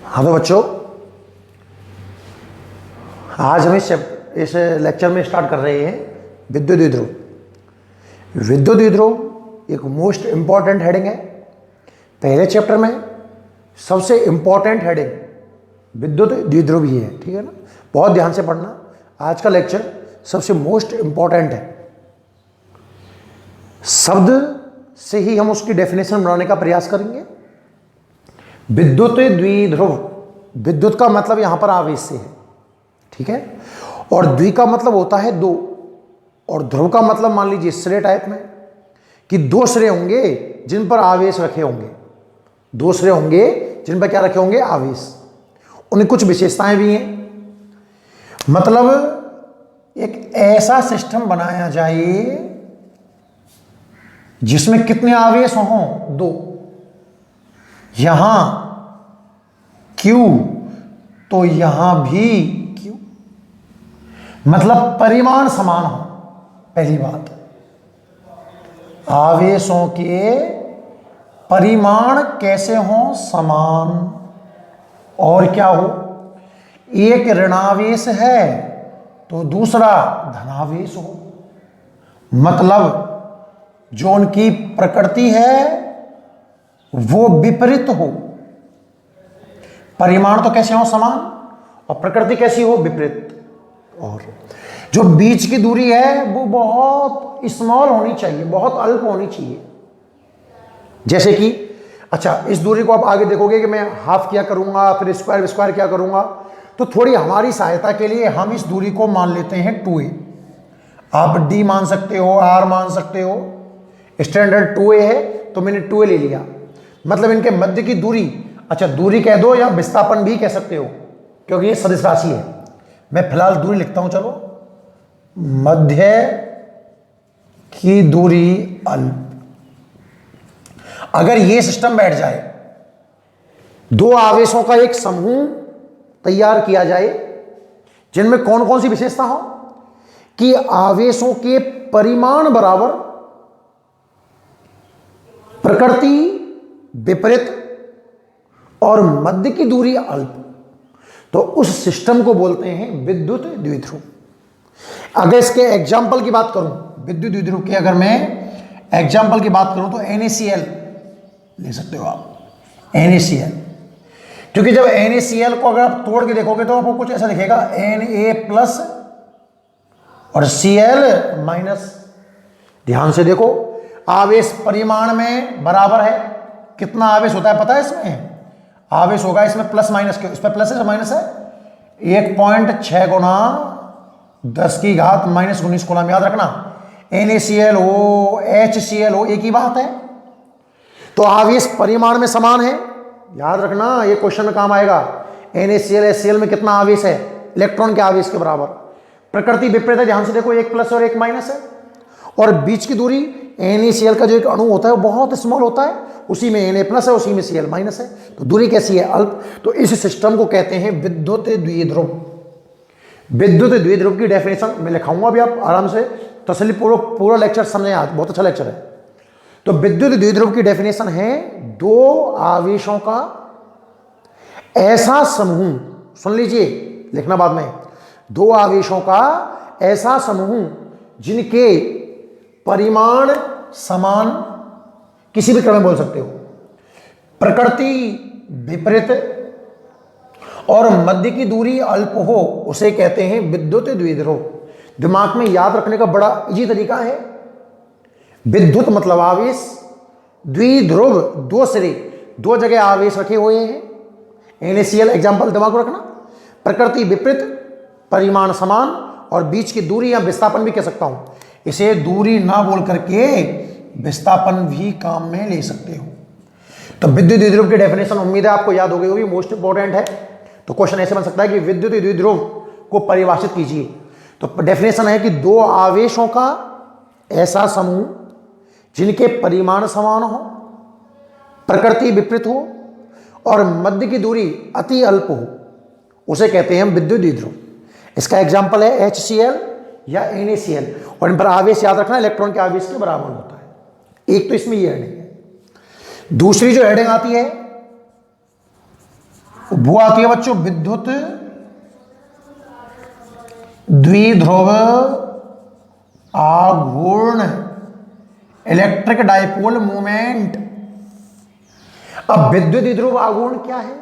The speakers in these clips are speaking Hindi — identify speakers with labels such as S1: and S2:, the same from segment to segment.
S1: हाँ तो बच्चों, आज हम इस लेक्चर में स्टार्ट कर रहे हैं विद्युत द्विध्रुव। विद्युत द्विध्रुव एक मोस्ट इम्पॉर्टेंट हेडिंग है। पहले चैप्टर में सबसे इम्पॉर्टेंट हेडिंग विद्युत द्विध्रुव ही है, ठीक है ना। बहुत ध्यान से पढ़ना, आज का लेक्चर सबसे मोस्ट इम्पॉर्टेंट है। शब्द से ही हम उसकी डेफिनेशन बनाने का प्रयास करेंगे। विद्युत द्विध्रुव, विद्युत का मतलब यहां पर आवेश से है, ठीक है। और द्वि का मतलब होता है दो, और ध्रुव का मतलब मान लीजिए श्रेय टाइप में कि दो श्रेय होंगे जिन पर आवेश रखे होंगे, दो श्रेय होंगे जिन पर क्या रखे होंगे, आवेश। उनकी कुछ विशेषताएं भी हैं। मतलब एक ऐसा सिस्टम बनाया जाए जिसमें कितने आवेश हों, दो। यहां Q तो यहां भी Q, मतलब परिमाण समान हो। पहली बात, आवेशों के परिमाण कैसे हों, समान। और क्या हो, एक ऋणावेश है तो दूसरा धनावेश हो। मतलब जो उनकी प्रकृति है वो विपरीत हो। परिमाण तो कैसे हो, समान, और प्रकृति कैसी हो, विपरीत। और जो बीच की दूरी है वो बहुत स्मॉल होनी चाहिए, बहुत अल्प होनी चाहिए। जैसे कि अच्छा, इस दूरी को आप आगे देखोगे कि मैं हाफ किया करूंगा, फिर स्क्वायर स्क्वायर क्या करूंगा, तो थोड़ी हमारी सहायता के लिए हम इस दूरी को मान लेते हैं 2a। आप d मान सकते हो, r मान सकते हो। स्टैंडर्ड 2a है तो मैंने 2a ले लिया। मतलब इनके मध्य की दूरी, अच्छा दूरी कह दो या विस्थापन भी कह सकते हो, क्योंकि ये सदिश राशि है। मैं फिलहाल दूरी लिखता हूं, चलो। मध्य की दूरी अल्प। अगर ये सिस्टम बैठ जाए, दो आवेशों का एक समूह तैयार किया जाए जिनमें कौन कौन सी विशेषता हो कि आवेशों के परिमाण बराबर, प्रकृति विपरीत और मध्य की दूरी अल्प, तो उस सिस्टम को बोलते हैं विद्युत द्विध्रुव। अगर इसके एग्जाम्पल की बात करूं, विद्युत द्विध्रुव के अगर मैं एग्जाम्पल की बात करूं तो NaCl ले सकते हो आप, NaCl। क्योंकि जब NaCl को अगर आप तोड़ के देखोगे तो आपको कुछ ऐसा दिखेगा, Na+ और Cl-। ध्यान से देखो, आवेश परिमाण में बराबर है। कितना आवेश होता है पता है इसमें? आवेश होगा इसमें प्लस माइनस, इस पर प्लस है, माइनस है, 1.6 गुना 10⁻⁻19 कूलम। याद रखना, NaCl हो, HCl हो, एक ही बात है। तो आवेश परिमाण में समान है, याद रखना, ये क्वेश्चन में काम आएगा। NaCl HCl में कितना आवेश है, इलेक्ट्रॉन के आवेश के बराबर। प्रकृति विपरीत है, ध्यान से देखो, एक प्लस और एक माइनस है। और बीच की दूरी, NaCl का जो एक अणु होता है वो बहुत स्मॉल होता है, उसी में Na+ है, उसी में Cl- है, तो दूरी कैसी है, अल्प। तो इस सिस्टम को कहते हैं विद्युत द्विध्रुव। विद्युत द्विध्रुव की डेफिनेशन मैं लिखाऊंगा, अभी आप आराम से तसल्ली पूरा लेक्चर समझें, आज बहुत अच्छा लेक्चर है। तो विद्युत द्विध्रुव की डेफिनेशन है दो आवेशों का ऐसा समूह, सुन लीजिए, लिखना बाद में, दो आवेशों का ऐसा समूह जिनके परिमाण समान, किसी भी क्रम में बोल सकते हो, प्रकृति विपरीत और मध्य की दूरी अल्प हो, उसे कहते हैं विद्युत द्विध्रुव। दिमाग में याद रखने का बड़ा इजी तरीका है। विद्युत मतलब आवेश, द्विध्रुव दो सिरे, दो जगह आवेश रखे हुए हैं। NaCl एग्जाम्पल दिमाग में रखना। प्रकृति विपरीत, परिमाण समान, और बीच की दूरी या विस्थापन भी कह सकता हूं। इसे दूरी ना बोल करके विस्थापन भी काम में ले सकते हो। तो विद्युत द्विध्रुव की डेफिनेशन उम्मीद है आपको याद हो गई होगी, मोस्ट इंपोर्टेंट है। तो क्वेश्चन ऐसे बन सकता है कि विद्युत द्विध्रुव को परिभाषित कीजिए। तो डेफिनेशन है कि दो आवेशों का ऐसा समूह जिनके परिमाण समान हो, प्रकृति विपरीत हो और मध्य की दूरी अति अल्प हो, उसे कहते हैं विद्युत द्विध्रुव। इसका एग्जाम्पल है HCl या NaCl, और इन पर आवेश याद रखना इलेक्ट्रॉन के आवेश के बराबर होता है। एक तो इसमें ये हेडिंग है। दूसरी जो हेडिंग आती है वो आती है बच्चों विद्युत द्विध्रुव आघूर्ण, इलेक्ट्रिक डाइपोल मोमेंट। अब विद्युत द्विध्रुव आघूर्ण क्या है?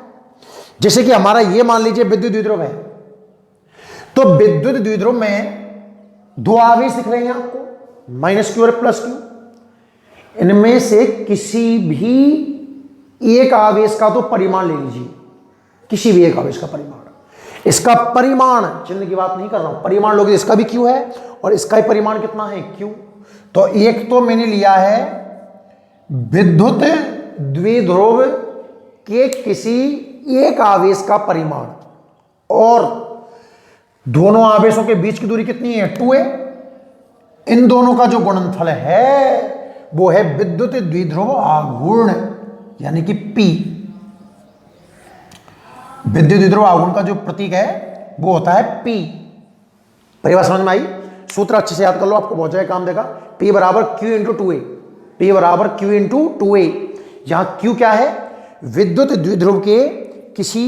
S1: जैसे कि हमारा ये मान लीजिए विद्युत द्विध्रुव है, तो विद्युत द्विध्रुव में दो आवेश दिख रहे हैं आपको, -q और +q। इनमें से किसी भी एक आवेश का तो परिमाण ले लीजिए, किसी भी एक आवेश का परिमाण। इसका परिमाण, चिन्ह की बात नहीं कर रहा हूं, परिमाण लोगे, इसका भी q है और इसका ही परिमाण कितना है q। तो एक तो मैंने लिया है विद्युत द्विध्रुव के किसी एक आवेश का परिमाण, और दोनों आवेशों के बीच की दूरी कितनी है 2a। इन दोनों का जो गुणनफल है वो है विद्युत द्विध्रुव आघूर्ण, यानी कि P। विद्युत द्विध्रुव आघूर्ण का जो प्रतीक है वो होता है P। परिभाषा समझ में आई? सूत्र अच्छे से याद कर लो, आपको बहुत ज्यादा काम देगा। P बराबर Q इंटू 2a, P बराबर Q इंटू 2a। यहां Q क्या है? विद्युत द्विध्रुव के किसी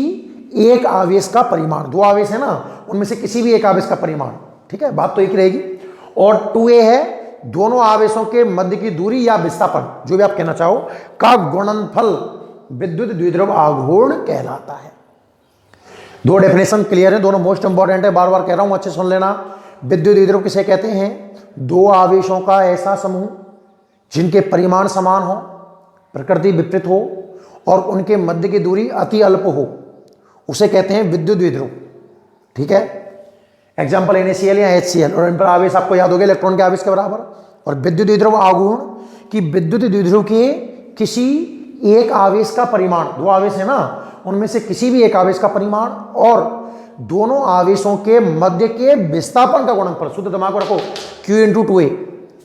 S1: एक आवेश का परिमाण, दो आवेश है ना, उनमें से किसी भी एक आवेश का परिमाण, ठीक है, बात तो एक रहेगी। और 2a है दोनों आवेशों के मध्य की दूरी या विस्थापन, जो भी आप कहना चाहो, का गुणनफल विद्युत द्विध्रुव आघूर्ण कहलाता है। दो डेफिनेशन क्लियर है, दोनों मोस्ट इंपॉर्टेंट है, बार बार कह रहा हूं, अच्छे सुन लेना। विद्युत द्विध्रुव किसे कहते हैं? दो आवेशों का ऐसा समूह जिनके परिमाण समान हो, प्रकृति विपरीत हो और उनके मध्य की दूरी अति अल्प हो, उसे कहते हैं विद्युत द्विध्रुव, ठीक है। एग्जाम्पल NaCl या HCl, और इन पर आवेश आपको याद हो गया इलेक्ट्रॉन के आवेश के बराबर। और विद्युत द्विध्रुव आघूर्ण कि विद्युत द्विध्रुव के किसी एक आवेश का परिमाण, दो आवेश है ना, उनमें से किसी भी एक आवेश का परिमाण और दोनों आवेशों के मध्य के विस्थापन का गुणनफल। शुद्ध दिमाग में रखो, Q इंटू 2a।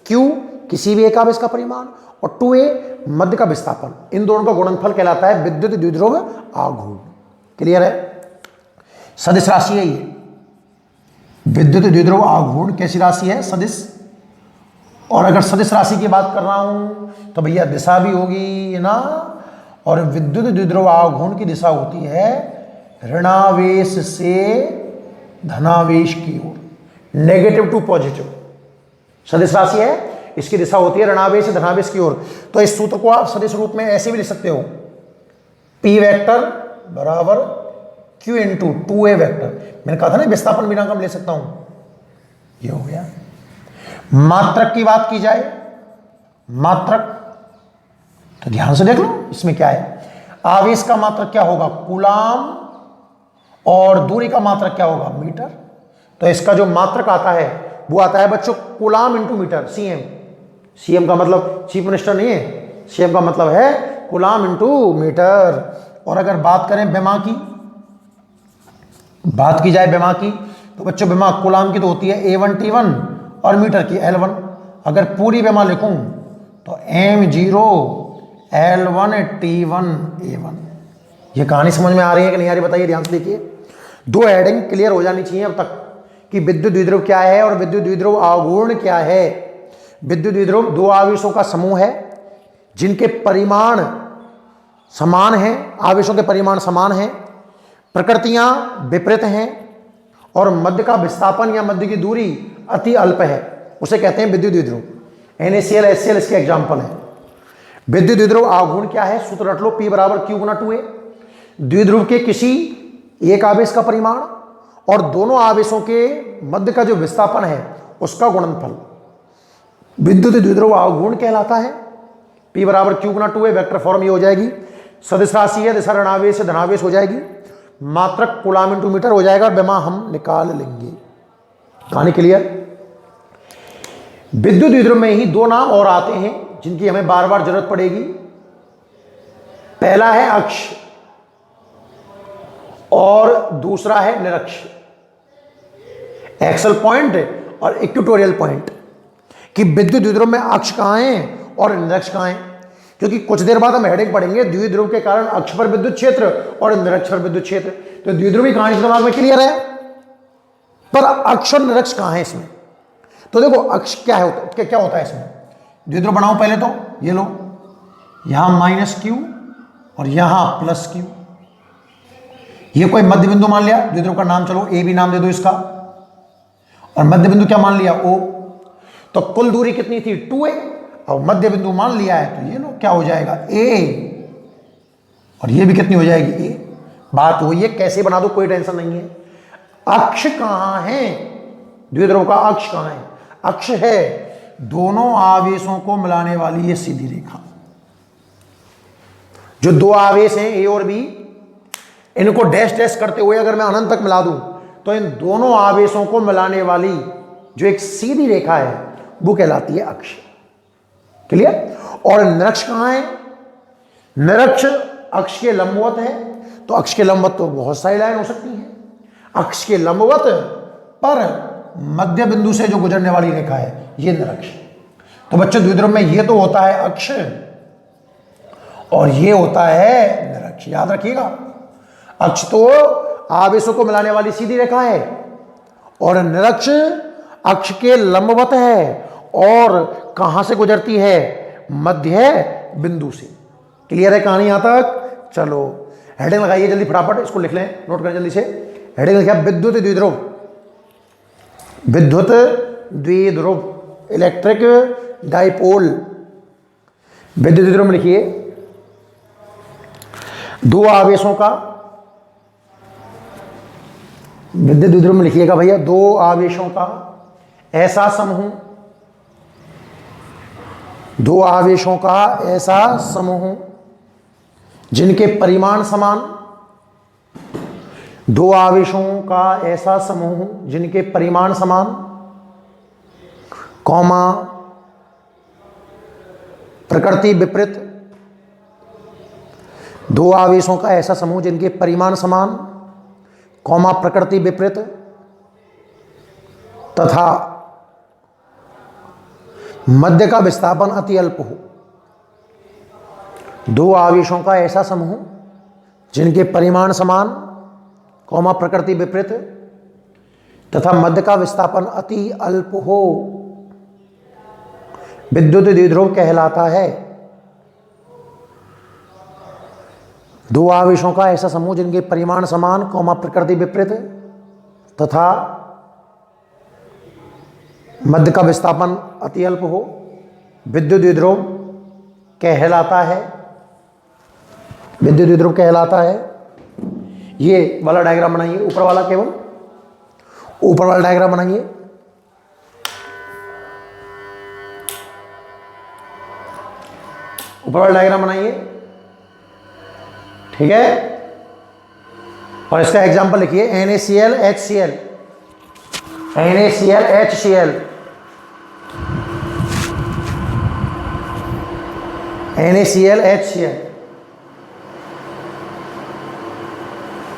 S1: Q किसी भी एक आवेश का परिमाण और 2a मध्य का विस्थापन, इन दोनों का गुणनफल कहलाता है विद्युत द्विध्रुव आघूर्ण। क्लियर है? सदिश राशि है ये। विद्युत द्विध्रुव आघूर्ण कैसी राशि है? सदिश। और अगर सदिश राशि की बात कर रहा हूं तो भैया दिशा भी होगी ना, और विद्युत द्विध्रुव आघूर्ण की दिशा होती है ऋणावेश से धनावेश की ओर, नेगेटिव टू पॉजिटिव। सदिश राशि है, इसकी दिशा होती है ऋणावेश से धनावेश की ओर। तो इस सूत्र को आप सदिश रूप में ऐसे भी लिख सकते हो, P वेक्टर बराबर Q इंटू 2a वेक्टर। मैंने कहा था ना विस्थापन बिना हम ले सकता हूं, ये हो गया। मात्रक की बात की जाए, मात्रक तो ध्यान से देख लो, इसमें क्या है? आवेश का मात्रक क्या होगा? कूलाम, और दूरी का मात्रक क्या होगा? मीटर। तो इसका जो मात्रक आता है वो आता है बच्चों coulomb into metre, CM। CM का मतलब चीफ मिनिस्टर नहीं है, CM का मतलब है कूलाम इंटू मीटर। और अगर बात करें बेमा की, बात की जाए बेमा की, तो बच्चों बेमा कूलाम की तो होती है A1 T1 और मीटर की L1। अगर पूरी बेमा लिखूं तो M0 L1 T1 A1। ये कहानी समझ में आ रही है कि नहीं आ रही बताइए, ध्यान से देखिए। दो हेडिंग क्लियर हो जानी चाहिए अब तक कि विद्युत द्विध्रुव क्या है और विद्युत द्विध्रुव आघूर्ण क्या है। विद्युत द्विध्रुव दो आवेशों का समूह है जिनके परिमाण समान हैं, आवेशों के परिमाण समान हैं, प्रकृतियां विपरीत हैं और मध्य का विस्थापन या मध्य की दूरी अति अल्प है, उसे कहते हैं विद्युत द्विध्रुव। NaCl HCl इसके एग्जाम्पल है। विद्युत द्विध्रुव आघूर्ण क्या है? सूत्र रट लो, P बराबर Q गुना 2a। द्विध्रुव के किसी एक आवेश का परिमाण और दोनों आवेशों के मध्य का जो विस्थापन है उसका गुणनफल विद्युत द्विध्रुव आघूर्ण कहलाता है। P बराबर Q गुना 2a, वेक्टर फॉर्म ये हो जाएगी। सदिश राशि है, दिशा ऋणावेश से धनावेश हो जाएगी, मात्रक कूलाम इंटू मीटर हो जाएगा, बेमा हम निकाल लेंगे। कहानी क्लियर? विद्युत द्विध्रुव में ही दो नाम और आते हैं जिनकी हमें बार बार जरूरत पड़ेगी। पहला है अक्ष और दूसरा है निरक्ष। एक्सल पॉइंट और इक्वेटोरियल पॉइंट कि विद्युत द्विध्रुव में अक्ष कहां है और निरक्ष कहां है, क्योंकि कुछ देर बाद हम हेडिंग पढ़ेंगे द्विध्रुव के कारण अक्ष पर विद्युत क्षेत्र और निरक्ष पर विद्युत क्षेत्र। तो द्विध्रुवी कहानी दिमाग में क्लियर है, पर अक्ष और निरक्ष कहां है इसमें? तो देखो अक्ष क्या है, क्या होता है इसमें? द्विध्रुव बनाओ पहले तो, ये लो, यहां -Q और यहां +Q। ये कोई मध्य बिंदु मान लिया, द्विध्रुव का नाम चलो ए भी नाम दे दो इसका, और मध्य बिंदु क्या मान लिया ओ। तो कुल दूरी कितनी थी 2a, और मध्य बिंदु मान लिया है तो ये लो क्या हो जाएगा a, और ये भी कितनी हो जाएगी a। बात वही है, कैसे बना दो कोई टेंशन नहीं है। अक्ष कहां है, द्विध्रुव का अक्ष कहां है, अक्ष है दोनों आवेशों को मिलाने वाली ये सीधी रेखा। जो दो आवेश हैं ए और बी, इनको डैश डैश करते हुए अगर मैं अनंत तक मिला दूं तो इन दोनों आवेशों को मिलाने वाली जो एक सीधी रेखा है वो कहलाती है अक्ष। क्लियर। और निरक्ष कहां है, निरक्ष अक्ष के लंबवत है, तो अक्ष के लंबवत तो बहुत सारी लाइन हो सकती है, अक्ष के लंबवत पर मध्य बिंदु से जो गुजरने वाली रेखा है ये निरक्ष। तो बच्चों द्विध्रुव में ये तो होता है अक्ष और ये होता है निरक्ष, याद रखिएगा। अक्ष तो आवेशों को मिलाने वाली सीधी रेखा है और निरक्ष अक्ष के लंबवत है और कहां से गुजरती है, मध्य बिंदु से। क्लियर है कहानी यहां तक। चलो हेडिंग लगाइए जल्दी फटाफट, इसको लिख लें, नोट करें जल्दी से। हेडिंग लिखा विद्युत द्विध्रुव, विद्युत द्विध्रुव, इलेक्ट्रिक डाइपोल। विद्युत द्विध्रुव में लिखिए दो आवेशों का, विद्युत द्विध्रुव में लिखिएगा भैया दो आवेशों का ऐसा समूह, दो आवेशों का ऐसा समूह जिनके परिमाण समान, दो आवेशों का ऐसा समूह जिनके परिमाण समान, कौमा प्रकृति विपरीत, दो आवेशों का ऐसा समूह जिनके परिमाण समान, कौमा प्रकृति विपरीत तथा मध्य का विस्थापन अति अल्प हो। दो आवेशों का ऐसा समूह जिनके परिमाण समान, कौमा प्रकृति विपरीत तथा मध्य का विस्थापन अति अल्प हो विद्युत द्विध्रुव कहलाता है। दो आवेशों का ऐसा समूह जिनके परिमाण समान, कौमा प्रकृति विपरीत तथा मध्य का विस्थापन अति अल्प हो विद्युत द्विध्रुव कहलाता है, विद्युत द्विध्रुव कहलाता है। ये वाला डायग्राम बनाइए, ऊपर वाला, केवल ऊपर वाला डायग्राम बनाइए। ऊपर वाला डायग्राम बनाइए, ठीक है। और इसका एग्जांपल लिखिए NaCl HCl, NaCl HCl, NaCl HCl,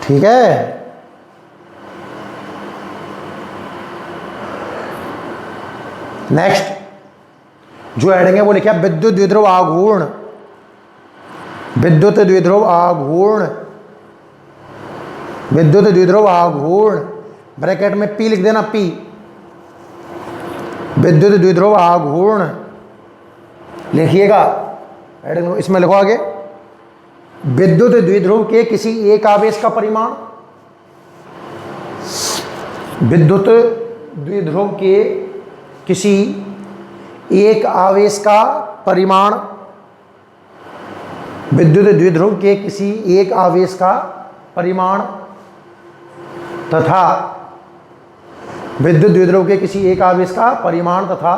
S1: ठीक है। नेक्स्ट जो हेडिंग है वो लिखा विद्युत द्विध्रुव आघूर्ण, विद्युत द्विध्रुव आघूर्ण, विद्युत द्विध्रुव आघूर्ण, ब्रैकेट में पी लिख देना, पी, विद्युत द्विध्रुव आघूर्ण लिखिएगा। इसमें लिखो आगे विद्युत द्विध्रुव के किसी एक आवेश का परिमाण, विद्युत द्विध्रुव के किसी एक आवेश का परिमाण, विद्युत द्विध्रुव के किसी एक आवेश का परिमाण तथा विद्युत द्विध्रुव के किसी एक आवेश का परिमाण तथा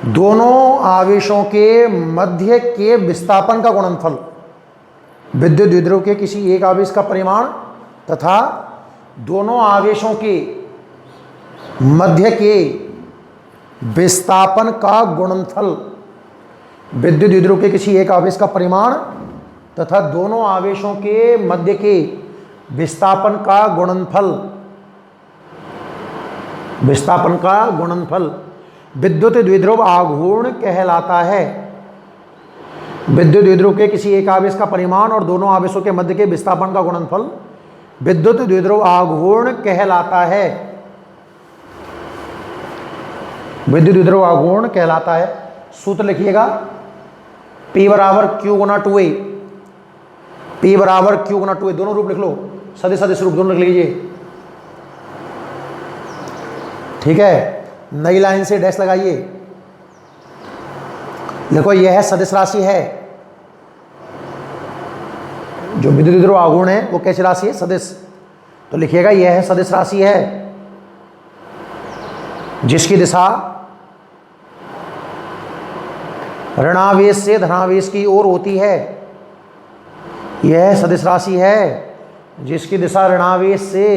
S1: दोनों आवेशों के मध्य के विस्थापन का गुणनफल, विद्युत द्विध्रुव के किसी एक आवेश का परिमाण तथा दोनों आवेशों के मध्य के विस्थापन का गुणनफल, विद्युत द्विध्रुव के किसी एक आवेश का परिमाण तथा दोनों आवेशों के मध्य के विस्थापन का गुणनफल, विस्थापन का गुणनफल विद्युत द्विध्रुव आघूर्ण कहलाता है। विद्युत द्विध्रुव के किसी एक आवेश का परिमाण और दोनों आवेशों के मध्य के विस्थापन का गुणनफल विद्युत द्विध्रुव आघूर्ण कहलाता है, विद्युत द्विध्रुव आघूर्ण कहलाता है। सूत्र लिखिएगा P बराबर Q गुना 2A, P बराबर Q गुना 2A, दोनों रूप लिख लो। सदिश सदिश रूप दोनों रख लीजिए। ठीक है, नई लाइन से डैश लगाइए। देखो यह है सदिश राशि है, जो विद्युत द्विध्रुव आघूर्ण है वो कैसी राशि है? सदिश। तो लिखिएगा यह है सदिश राशि है जिसकी दिशा ऋणावेश से धनावेश की ओर होती है। यह सदिश राशि है जिसकी दिशा ऋणावेश से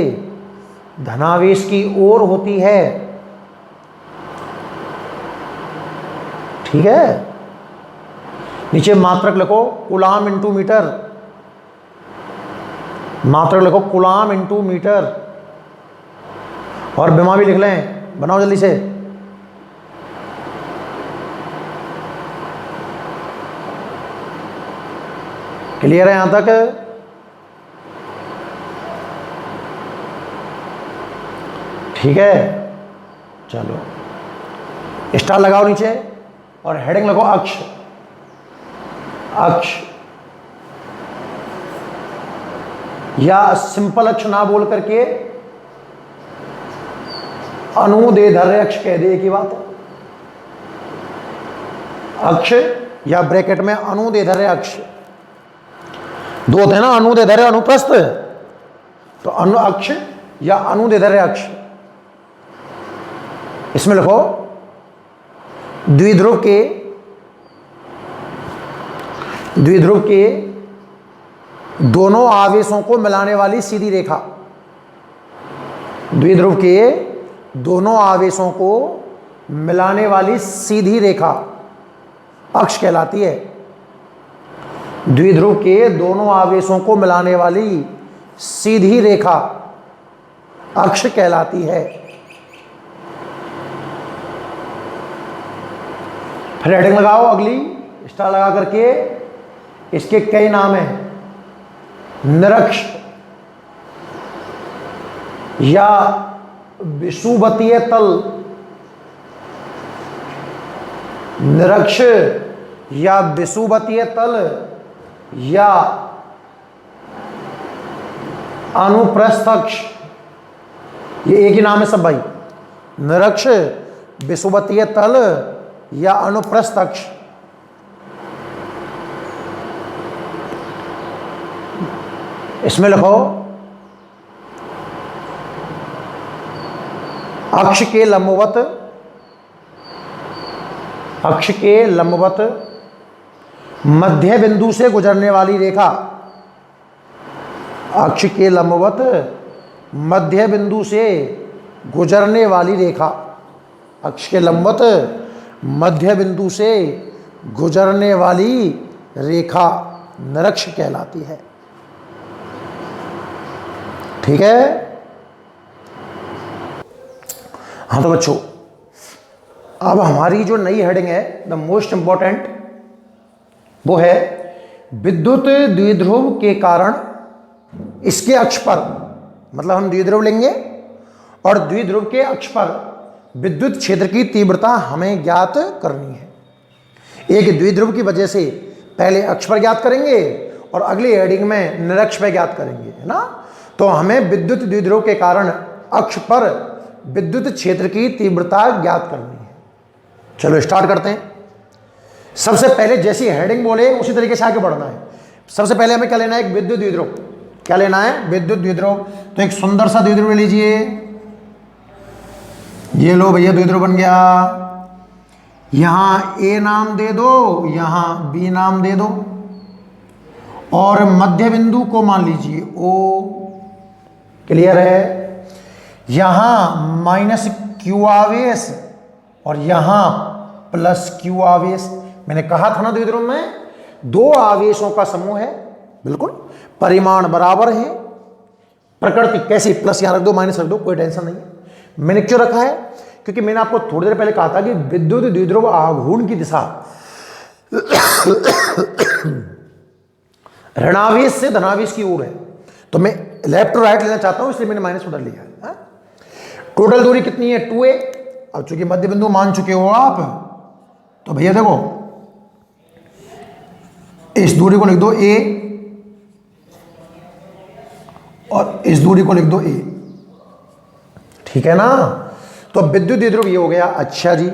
S1: धनावेश की ओर होती है। ठीक है, नीचे मात्रक लिखो कूलाम इंटू मीटर, मात्रक लिखो कूलाम इंटू मीटर, और विमा भी लिख लें, बनाओ जल्दी से। क्लियर है यहां तक? ठीक है, चलो स्टार लगाओ नीचे और हेडिंग लगाओ अक्ष। अक्ष या सिंपल अक्ष ना बोल करके अनुदैर्ध्य अक्ष कह दे, एक ही बात है। अक्ष या ब्रैकेट में अनुदैर्ध्य अक्ष, दो होते हैं ना, अनुदैर्ध्य अनुप्रस्थ। तो अनु अक्ष या अनुदैर्ध्य अक्ष, इसमें लिखो द्विध्रुव के दोनों आवेशों को मिलाने वाली सीधी रेखा, द्विध्रुव के दोनों आवेशों को मिलाने वाली सीधी रेखा अक्ष कहलाती है। द्विध्रुव के दोनों आवेशों को मिलाने वाली सीधी रेखा अक्ष कहलाती है। फिर हेडिंग लगाओ अगली, स्टार लगा करके। इसके कई नाम हैं, निरक्ष या विषुवतीय तल, निरक्ष या विषुवतीय तल या अनुप्रस्थ अक्ष, ये एक ही नाम है सब भाई। निरक्ष, विषुवतीय तल या अनुप्रस्थ अक्ष। इसमें लिखो अक्ष के लंबवत, अक्ष के लंबवत मध्य बिंदु से गुजरने वाली रेखा, अक्ष के लंबवत मध्य बिंदु से गुजरने वाली रेखा, अक्ष के लंबवत मध्य बिंदु से गुजरने वाली रेखा निरक्ष कहलाती है। ठीक है, हाँ तो बच्चों अब हमारी जो नई हेडिंग है द मोस्ट इंपॉर्टेंट, वो है विद्युत द्विध्रुव के कारण इसके अक्ष पर, मतलब हम द्विध्रुव लेंगे और द्विध्रुव के अक्ष पर विद्युत क्षेत्र की तीव्रता हमें ज्ञात करनी है। एक द्विध्रुव की वजह से पहले अक्ष पर ज्ञात करेंगे और अगली हेडिंग में निरक्ष पर ज्ञात करेंगे, है ना। तो हमें विद्युत द्विध्रुव के कारण अक्ष पर विद्युत क्षेत्र की तीव्रता ज्ञात करनी है। चलो स्टार्ट करते हैं। सबसे पहले जैसी हेडिंग बोले उसी तरीके से आगे बढ़ना है। सबसे पहले हमें क्या लेना है? एक विद्युत द्विध्रुव। क्या लेना है? विद्युत द्विध्रुव। तो एक सुंदर सा द्विध्रुव लीजिए, ये लो भैया द्विध्रुव बन गया। यहां ए नाम दे दो, यहां बी नाम दे दो और मध्य बिंदु को मान लीजिए ओ। क्लियर है? यहां माइनस क्यू आवेश और यहां प्लस क्यू आवेश। मैंने कहा था ना द्विध्रुव में दो आवेशों का समूह है, बिल्कुल परिमाण बराबर है। प्रकृति कैसी? प्लस यहां रख दो, माइनस रख दो, कोई टेंशन नहीं है। मैंने क्यों रखा है? क्योंकि मैंने आपको थोड़ी देर पहले कहा था कि विद्युत द्विध्रुव आघूर्ण की दिशा ऋणावेश से धनावेश की ओर है। तो मैं लेफ्ट टू राइट लेना चाहता हूं, इसलिए मैंने माइनस उधर लिया है। टोटल दूरी कितनी है? 2a। अब चूंकि मध्य बिंदु मान चुके हो आप, तो भैया देखो इस दूरी को लिख दो a और इस दूरी को लिख दो a। ठीक है ना, तो विद्युत द्विध्रुव ये हो गया। अच्छा जी,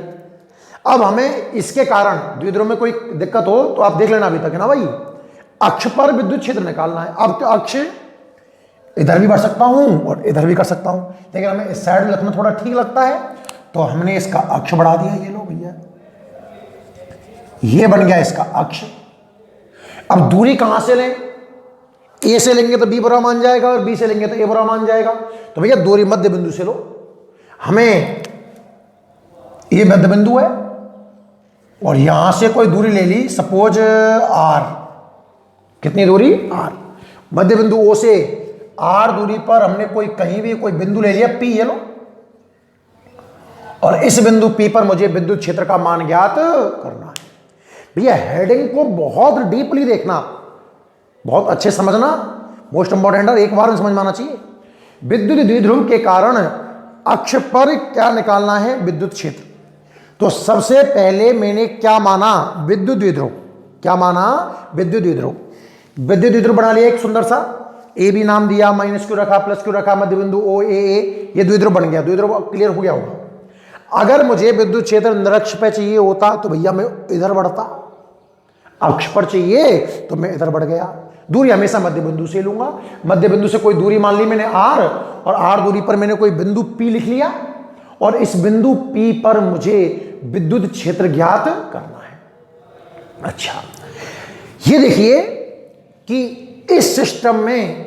S1: अब हमें इसके कारण द्विध्रुव में कोई दिक्कत हो तो आप देख लेना अभी तक है ना भाई, अक्ष पर विद्युत क्षेत्र निकालना है। अब तो अक्ष इधर भी बढ़ सकता हूं और इधर भी कर सकता हूं, लेकिन हमें इस साइड में रखना थोड़ा ठीक लगता है, तो हमने इसका अक्ष बढ़ा दिया। ये लो भैया, ये बन गया इसका अक्ष। अब दूरी कहां से लें? ए से लेंगे तो बी बुरा मान जाएगा और बी से लेंगे तो ए बुरा मान जाएगा। तो भैया दूरी मध्य बिंदु से लो। हमें ये मध्य बिंदु है और यहां से कोई दूरी ले ली, सपोज आर। कितनी दूरी? आर। मध्य बिंदु ओ से आर दूरी पर हमने कोई कहीं भी कोई बिंदु ले लिया पी, ये लो, और इस बिंदु पी पर मुझे विद्युत क्षेत्र का मान ज्ञात करना है। भैया हेडिंग को बहुत डीपली देखना, बहुत अच्छे समझना, मोस्ट इंपॉर्टेंट है, एक बार में समझ में आना चाहिए। विद्युत द्विध्रुव के कारण अक्ष पर क्या निकालना है? विद्युत क्षेत्र। तो सबसे पहले मैंने क्या माना? विद्युत द्विध्रुव। क्या माना? विद्युत द्विध्रुव। विद्युत द्विध्रुव बना लिया एक सुंदर सा, ए बी नाम दिया, माइनस क्यू रखा, प्लस क्यू रखा, मध्य बिंदु ओ ए ए, ये द्विध्रुव बन गया। द्विध्रुव क्लियर हो गया होगा। अगर मुझे विद्युत क्षेत्र निरक्ष पे चाहिए होता तो भैया मैं इधर बढ़ता, अक्ष पर चाहिए तो मैं इधर बढ़ गया। दूरी हमेशा मध्य बिंदु से लूंगा। मध्य बिंदु से कोई दूरी मान ली मैंने आर, और आर दूरी पर मैंने कोई बिंदु पी लिख लिया, और इस बिंदु पी पर मुझे विद्युत क्षेत्र ज्ञात करना है। अच्छा, ये देखिए कि इस सिस्टम में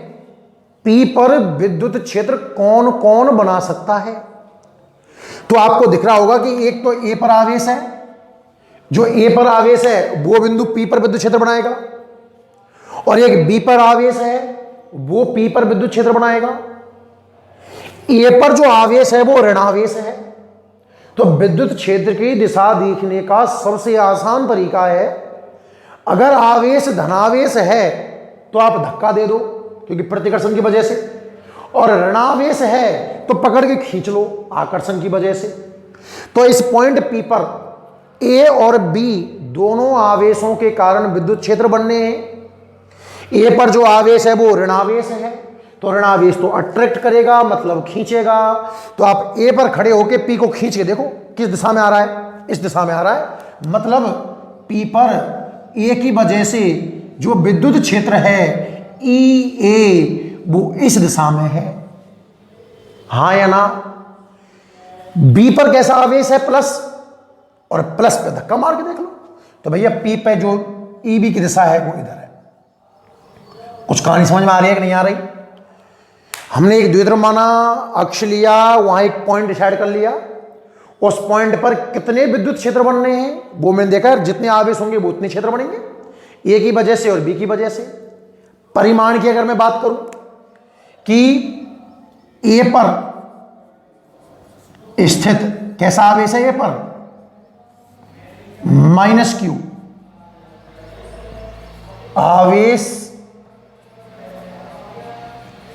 S1: पी पर विद्युत क्षेत्र कौन कौन बना सकता है। तो आपको दिख रहा होगा कि एक तो ए पर आवेश है, जो ए पर आवेश है वो बिंदु पी पर विद्युत क्षेत्र बनाएगा, और एक बी पर आवेश है वो पी पर विद्युत क्षेत्र बनाएगा। ए पर जो आवेश है वो ऋणावेश है। तो विद्युत क्षेत्र की दिशा देखने का सबसे आसान तरीका है, अगर आवेश धनावेश है तो आप धक्का दे दो क्योंकि प्रतिकर्षण की वजह से, और ऋणावेश है तो पकड़ के खींच लो आकर्षण की वजह से। तो इस पॉइंट पी पर ए और बी दोनों आवेशों के कारण विद्युत क्षेत्र बनने हैं। ए पर जो आवेश है वो ऋणावेश है, तो ऋणावेश तो अट्रैक्ट करेगा, मतलब खींचेगा। तो आप ए पर खड़े होकर पी को खींच के देखो किस दिशा में आ रहा है, इस दिशा में आ रहा है। मतलब पी पर ए की वजह से जो विद्युत क्षेत्र है ई ए वो इस दिशा में है, हाँ या ना। बी पर कैसा आवेश है? प्लस, और प्लस पे धक्का मार के देख लो। तो भैया पी पे जो ई बी की दिशा है वो इधर है। कुछ कहानी समझ में आ रही है कि नहीं आ रही? हमने एक द्विध्रुव माना, अक्ष लिया, वहां एक पॉइंट डिसाइड कर लिया, उस पॉइंट पर कितने विद्युत क्षेत्र बनने हैं वो मैंने देखा है, जितने आवेश होंगे वो उतने क्षेत्र बनेंगे, ए की वजह से और बी की वजह से। परिमाण की अगर मैं बात करूं कि ए पर स्थित कैसा आवेश है? ए पर माइनस क्यू आवेश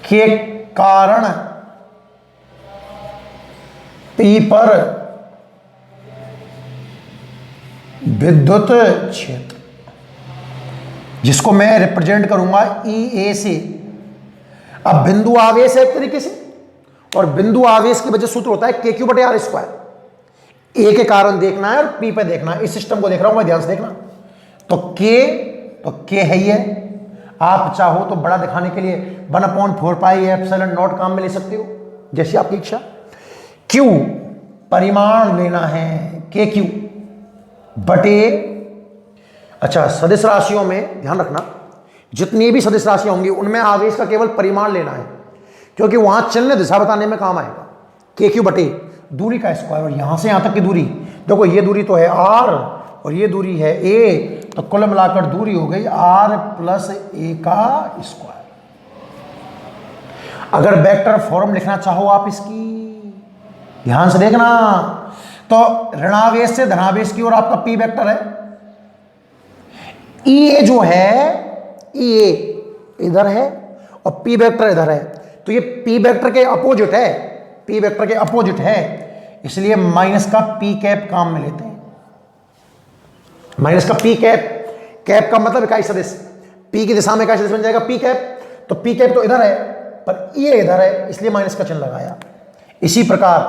S1: के कारण पी पर विद्युत क्षेत्र, जिसको मैं रिप्रेजेंट करूंगा ई ए से। अब बिंदु आवेश है एक तरीके से, और बिंदु आवेश की वजह सूत्र होता है के क्यू बटे आर स्क्वायर। ए के कारण देखना है और पी पे देखना है। इस सिस्टम को देख रहा हूं मैं, ध्यान से देखना। तो के है ये, आप चाहो तो बड़ा दिखाने के लिए 1/4πε0 काम में ले सकते हो, जैसी आपकी इच्छा। क्यू परिमाण लेना है, के क्यू बटे, अच्छा सदिश राशियों में ध्यान रखना, जितनी भी सदिश राशियां होंगी उनमें आवेश का केवल परिमाण लेना है, क्योंकि वहां चलने दिशा बताने में काम आएगा। के क्यू बटे दूरी का स्क्वायर, और यहां से यहां तक की दूरी देखो, ये दूरी तो है आर और ये दूरी है ए, तो कुल मिलाकर दूरी हो गई आर प्लस ए का स्क्वायर। अगर वेक्टर फॉर्म लिखना चाहो आप इसकी, ध्यान से देखना, तो ऋणावेश से धनावेश की ओर आपका पी वेक्टर है, ई ए जो है ई ए इधर है और पी वेक्टर इधर है, तो ये पी वेक्टर के अपोजिट है, पी वेक्टर के अपोजिट है, इसलिए माइनस का पी कैप काम में लेते हैं। माइनस का पी कैप, कैप का मतलब इकाई सदिश, पी की दिशा में इकाई सदिश बन जाएगा पी कैप, तो पी कैप तो इधर है पर ये इधर है इसलिए माइनस का चिन्ह लगाया। इसी प्रकार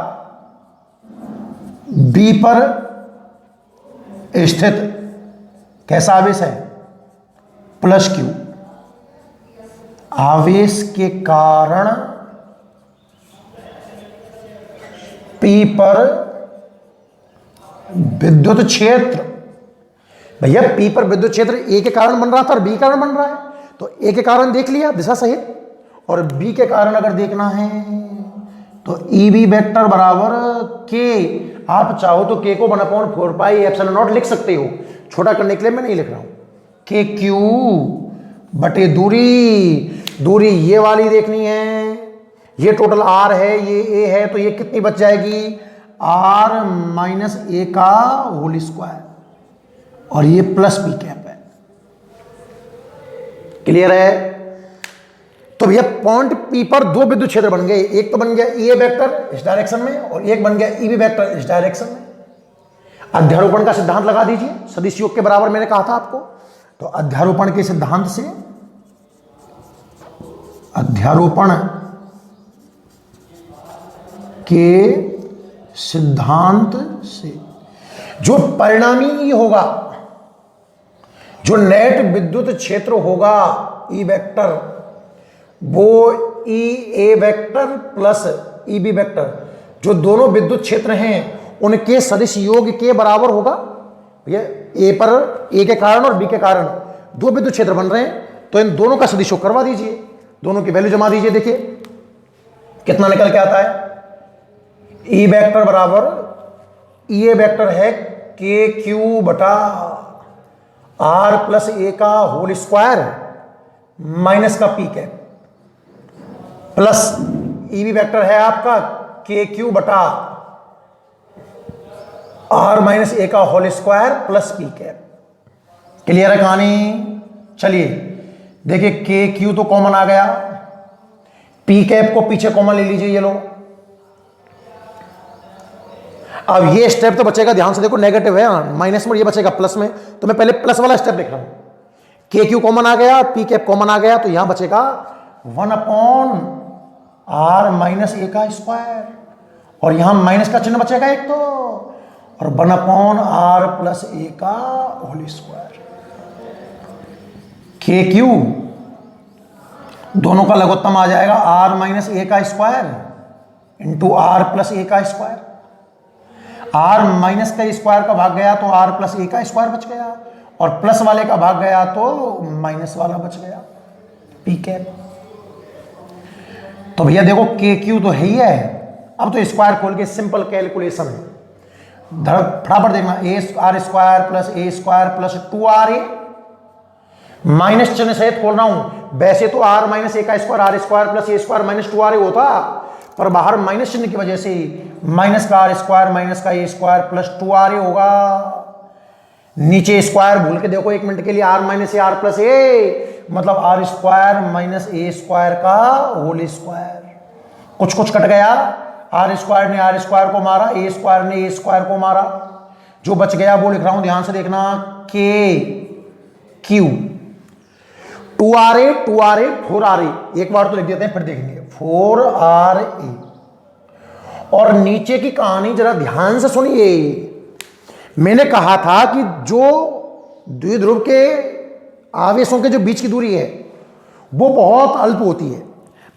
S1: बी पर स्थित कैसा आवेश है, प्लस क्यू, आवेश के कारण पी पर विद्युत क्षेत्र, भैया पी पर विद्युत क्षेत्र ए के कारण बन रहा था और बी के कारण बन रहा है, तो ए के कारण देख लिया दिशा सहित, और बी के कारण अगर देखना है तो ई बी वेक्टर बराबर के, आप चाहो तो के को 1/4 पाई एप्सिलॉन नॉट लिख सकते हो, छोटा करने के लिए मैं नहीं लिख रहा हूं, के क्यू बटे दूरी ये वाली देखनी है, ये टोटल आर है, ये ए है, तो ये कितनी बच जाएगी, आर माइनस ए का होल स्क्वायर, और ये प्लस बी कैप है। क्लियर है? तो भैया पॉइंट पी पर दो विद्युत क्षेत्र बन गए, एक तो बन गया ई ए वेक्टर इस डायरेक्शन में और एक बन गया ई बी वेक्टर इस डायरेक्शन में। अध्यारोपण का सिद्धांत लगा दीजिए, सदिश योग के बराबर मैंने कहा था आपको, तो अध्यारोपण के सिद्धांत से, अध्यारोपण के सिद्धांत से जो परिणामी होगा, जो नेट विद्युत क्षेत्र होगा ई वेक्टर, वो E A vector plus E B vector, जो दोनों विद्युत क्षेत्र हैं उनके सदिश योग के बराबर होगा। भैया ए पर ए के कारण और बी के कारण दो विद्युत क्षेत्र बन रहे हैं, तो इन दोनों का सदिश योग करवा दीजिए, दोनों की वैल्यू जमा दीजिए, देखिए कितना निकल के आता है। ई वेक्टर बराबर ई ए वेक्टर है के क्यू बटा आर प्लस ए का होल स्क्वायर माइनस का P cap, plus E B vector है आपका के क्यू बटा आर माइनस ए का whole square plus P cap. Clear है कहानी? चलिए देखिए के क्यू तो कॉमन आ गया, पी कैप को पीछे कॉमन ले लीजिए, ये लो। अब ये स्टेप तो बचेगा, ध्यान से देखो, नेगेटिव है माइनस में, ये बचेगा प्लस में, तो मैं पहले प्लस वाला स्टेप लिख रहा हूं। के क्यू कॉमन आ गया, पी कैप कॉमन आ गया, तो यहां बचेगा 1/r माइनस ए का स्क्वायर, और यहां माइनस का चिन्ह बचेगा एक तो, और 1/r प्लस ए का होल स्क्वायर। के क्यू दोनों का लघुत्तम आ जाएगा r माइनस ए का square into are plus A का स्क्वायर। आर माइनस का स्क्वायर का भाग गया तो आर प्लस ए का स्क्वायर बच गया, और प्लस वाले का भाग गया तो माइनस वाला बच गया, पी कैप। तो भैया देखो के क्यू तो है ही है, अब तो स्क्वायर खोल के सिंपल कैलकुलेशन है, फटाफट देखना, A R square plus A square plus 2r A, minus चिन्ह सहित खोल रहा हूं। वैसे तो आर माइनस ए का square R square plus A square minus 2r A होता, पर बाहर माइनस चिन्ह की वजह से माइनस का आर स्क्वायर माइनस का ए स्क्वायर प्लस 2r ए होगा। नीचे स्क्वायर भूल के देखो एक मिनट के लिए, R minus A R plus A मतलब R square minus A square का होल स्क्वायर। कुछ कुछ कट गया, आर स्क्वायर ने आर स्क्वायर को मारा, ए स्क्वायर ने ए स्क्वायर को मारा, जो बच गया वो लिख रहा हूं, ध्यान से देखना, के क्यू 2r ए 4r ए, एक बार तो लिख देते हैं फिर देखेंगे, 4r ए। और नीचे की कहानी जरा ध्यान से सुनिए, मैंने कहा था कि जो द्विध्रुव के आवेशों के जो बीच की दूरी है वो बहुत अल्प होती है,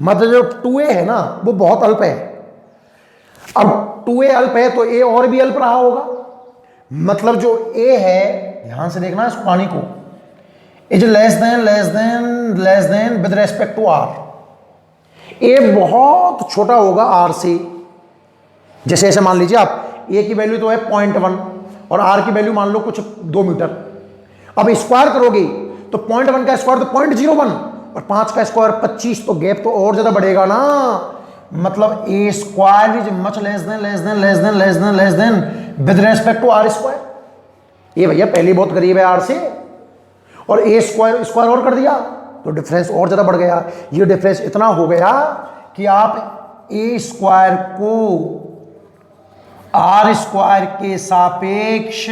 S1: मतलब जो 2a है ना वो बहुत अल्प है। अब 2a अल्प है तो a और भी अल्प रहा होगा, मतलब जो a है, ध्यान से देखना इस पानी को, is less than with respect to r, a बहुत छोटा होगा r से। जैसे ऐसे मान लीजिए आप a की वैल्यू तो है 0.1 और r की वैल्यू मान लो कुछ 2 मीटर, अब स्क्वायर करोगे तो 0.1 का स्क्वायर तो 0.01 और 5 का स्क्वायर 25, तो गैप तो और ज्यादा बढ़ेगा ना, मतलब a square is much less than with respect to r square. ये भैया पहले बहुत करीब है r से, और a स्क्वायर और कर दिया तो डिफरेंस और ज्यादा बढ़ गया। ये डिफरेंस इतना हो गया कि आप a स्क्वायर को r स्क्वायर के सापेक्ष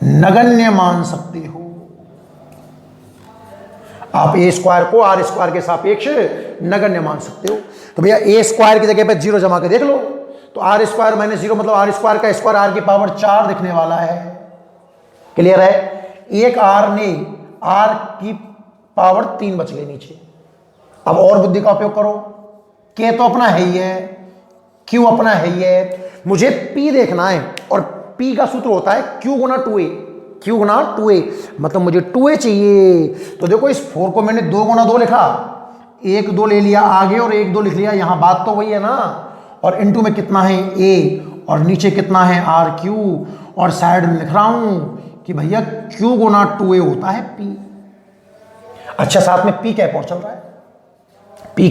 S1: नगण्य मान सकते हो। आप ए स्क्वायर को आर स्क्वायर के सापेक्ष नगण्य मान सकते हो। तो भैया ए स्क्वायर की जगह पे 0 जमा के देख लो, तो आर स्क्वायर माइनस 0 मतलब आर स्क्वायर का स्क्वायर आर की पावर 4 दिखने वाला है। क्लियर है? एक आर ने आर की पावर 3 बच गई नीचे। अब और बुद्धि का उपयोग करो, के तो अपना है ही है, क्यू अपना है ही है, मुझे पी देखना है और पी का सूत्र होता है क्यू गुना 2a, क्यू गुना 2a मतलब मुझे 2a चाहिए। तो देखो इस 4 को मैंने 2 गुना 2 लिखा, 1 2 ले लिया आगे और 1 2 लिख लिया, यहां बात तो वही है ना। और इनटू में कितना है a और नीचे कितना है आर क्यू, और साइड में लिख रहा हूं कि भैया क्यू गुना 2a होता है p। अच्छा साथ में p कैप और चल रहा है, p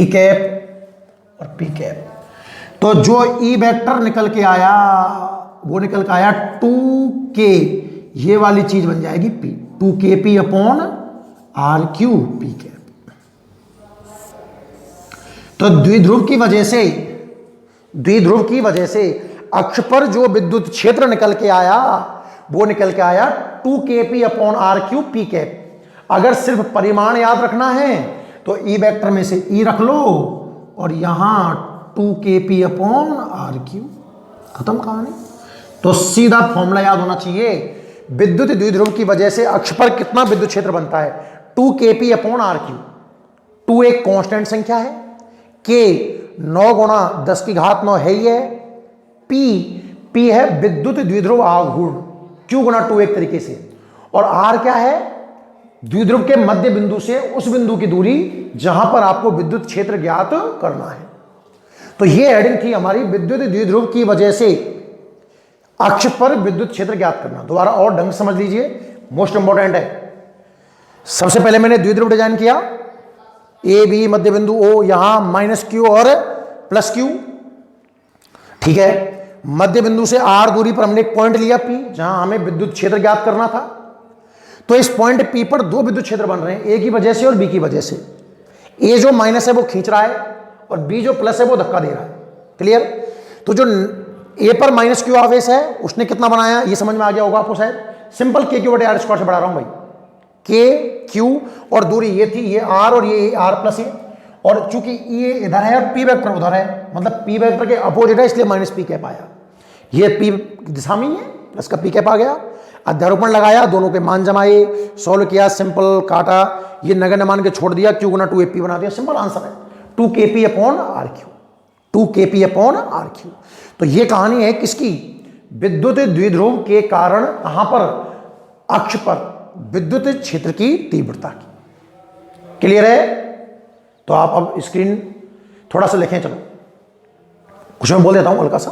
S1: कैप और p कैप। तो जो ई वेक्टर निकल के आया वो निकल के आया 2k, ये वाली चीज बन जाएगी p, 2kp upon R Q p cap. तो द्विध्रुव की वजह से अक्ष पर जो विद्युत क्षेत्र निकल के आया वो निकल के आया 2kp upon R Q p cap. अगर सिर्फ परिमाण याद रखना है तो ई वेक्टर में से ई रख लो और यहां 2kp अपॉन आर क्यू, खत्म कहानी। तो सीधा फॉर्मूला याद होना चाहिए, विद्युत द्विध्रुव की वजह से अक्ष पर कितना विद्युत क्षेत्र बनता है 2kp अपॉन आर क्यू। 2 एक कांस्टेंट संख्या है, k 9 गुणा 10 की घात 9 है ही है, p है विद्युत द्विध्रुव आघूर्ण, q गुणा 2 एक तरीके से, और r क्या है द्विध्रुव के मध्य बिंदु से उस बिंदु की दूरी जहां पर आपको विद्युत क्षेत्र ज्ञात करना है। तो ये हेडिंग थी हमारी, विद्युत द्विध्रुव की वजह से अक्ष पर विद्युत क्षेत्र ज्ञात करना। दोबारा और ढंग समझ लीजिए, मोस्ट इंपॉर्टेंट है। सबसे पहले मैंने द्विध्रुव डिजाइन किया, ए बी मध्य बिंदु ओ, यहां माइनस क्यू और प्लस क्यू, ठीक है। मध्य बिंदु से आर दूरी पर हमने एक पॉइंट लिया पी, जहां हमें विद्युत क्षेत्र ज्ञात करना था। तो इस पॉइंट पी पर 2 विद्युत क्षेत्र बन रहे हैं, ए की वजह से और बी की वजह से। ए जो माइनस है वो खींच रहा है और बी जो प्लस है वो धक्का दे रहा है। क्लियर? तो जो ए पर माइनस क्यू आवेश है उसने कितना बनाया, ये समझ में आ गया होगा आपको शायद। सिंपल के क्यू बटे आर स्क्वायर से बढ़ा रहा हूं भाई, के क्यू और दूरी ये थी, ये आर और ये आर प्लस ए, और चूंकि ये इधर है और पी वेक्टर उधर है, मतलब पी वेक्टर के अपोजिट है, इसलिए माइनस पी कैप आया। ये पी दिशा में ही है, प्लस का पी कैप आ गया। अध्यारोपण लगाया, दोनों के मान जमाए, सॉल्व किया, सिंपल काटा, ये नगण्य मान के छोड़ दिया, क्यू गुना 2AP बना दिया। सिंपल आंसर है 2kp upon R Q, 2kp upon R Q. तो ये कहानी है किसकी, विद्युत द्विध्रुव के कारण कहां पर, अक्ष पर विद्युत क्षेत्र की तीव्रता की। क्लियर है? तो आप अब स्क्रीन थोड़ा सा लिखें, चलो कुछ मैं बोल देता हूं हल्का सा।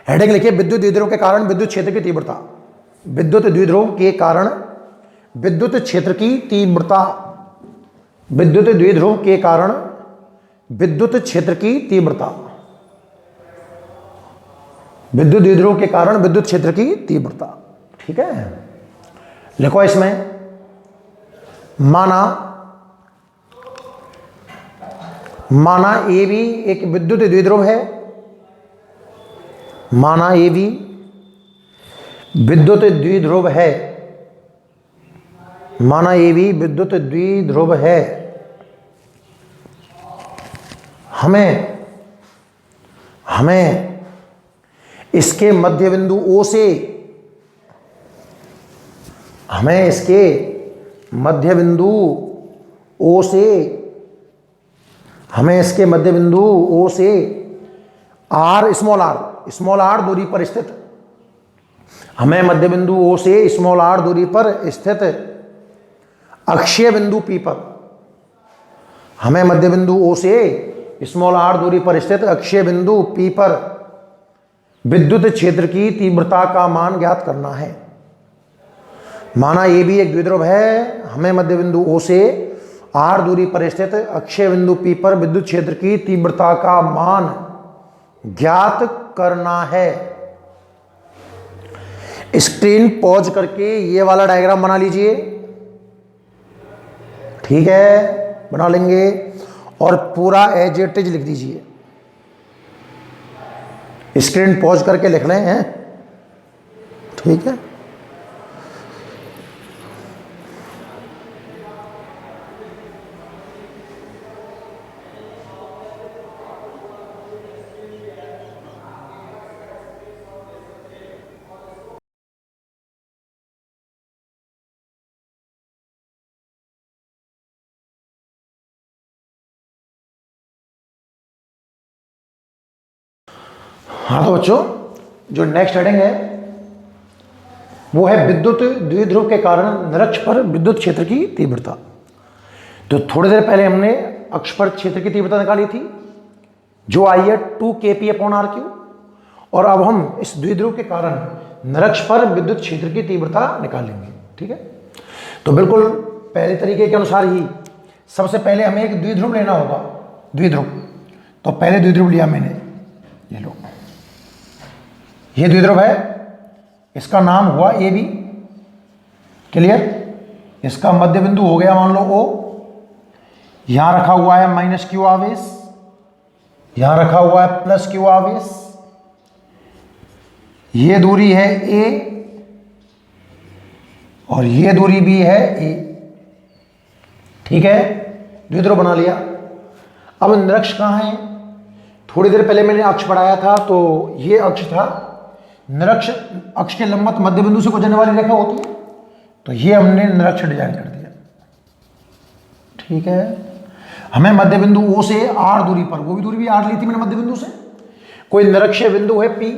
S1: हेडिंग लिखिए, विद्युत द्विध्रुव के कारण विद्युत क्षेत्र की तीव्रता, विद्युत द्विध्रुव के कारण विद्युत क्षेत्र की तीव्रता, विद्युत द्विध्रुव के कारण विद्युत क्षेत्र की तीव्रता, विद्युत द्विध्रुव के कारण विद्युत क्षेत्र की तीव्रता। ठीक है, लिखो इसमें, माना ए बी एक विद्युत द्विध्रुव है, माना ए बी विद्युत द्विध्रुव है, माना ए बी विद्युत द्विध्रुव है। हमें इसके मध्य बिंदु O से, हमें इसके मध्य बिंदु O से, हमें इसके मध्य बिंदु O से R स्मॉल r दूरी पर स्थित, हमें मध्य बिंदु O से स्मॉल r दूरी पर स्थित अक्षीय बिंदु P पर, हमें मध्य बिंदु O से स्मॉल r दूरी पर स्थित अक्षीय बिंदु P पर विद्युत क्षेत्र की तीव्रता का मान ज्ञात करना है। माना ए बी एक द्विध्रुव है, हमें मध्य बिंदु O से r दूरी पर स्थित अक्षीय बिंदु P पर विद्युत क्षेत्र की तीव्रता का मान ज्ञात करना है। स्क्रीन पॉज करके ये वाला डायग्राम बना लीजिए, ठीक है, बना लेंगे, और पूरा एज इट इज लिख दीजिए। स्क्रीन पॉज करके लिख लें हैं, ठीक है। हाँ तो बच्चों, जो नेक्स्ट हेडिंग है वो है विद्युत द्विध्रुव के कारण निरक्ष पर विद्युत क्षेत्र की तीव्रता। तो थोड़ी देर पहले हमने अक्ष पर क्षेत्र की तीव्रता निकाली थी जो आई है 2kp/r3, और अब हम इस द्विध्रुव के कारण निरक्ष पर विद्युत क्षेत्र की तीव्रता निकालेंगे। ठीक है, तो बिल्कुल पहले तरीके के अनुसार ही सबसे पहले हमें एक द्विध्रुव लेना होगा। द्विध्रुव, तो पहले द्विध्रुव लिया मैंने, ये लो, ये द्विध्रुव है, इसका नाम हुआ ए बी। क्लियर, इसका मध्य बिंदु हो गया मान लो O, यहां रखा हुआ है -q आवेश, यहां रखा हुआ है +q आवेश, ये दूरी है A और ये दूरी भी है A। ठीक है, द्विध्रुव बना लिया। अब निरक्ष कहाँ है? थोड़ी देर पहले मैंने अक्ष पढ़ाया था, तो ये अक्ष था निरक्ष। अक्ष के लंबवत मध्य बिंदु से गुजरने वाली रेखा होती है, तो ये हमने निरक्ष डिजाइन कर दिया। ठीक है, हमें मध्य बिंदु O से R दूरी पर, वो भी दूरी भी R ली थी मैंने मध्य बिंदु से, कोई निरक्षीय बिंदु है P,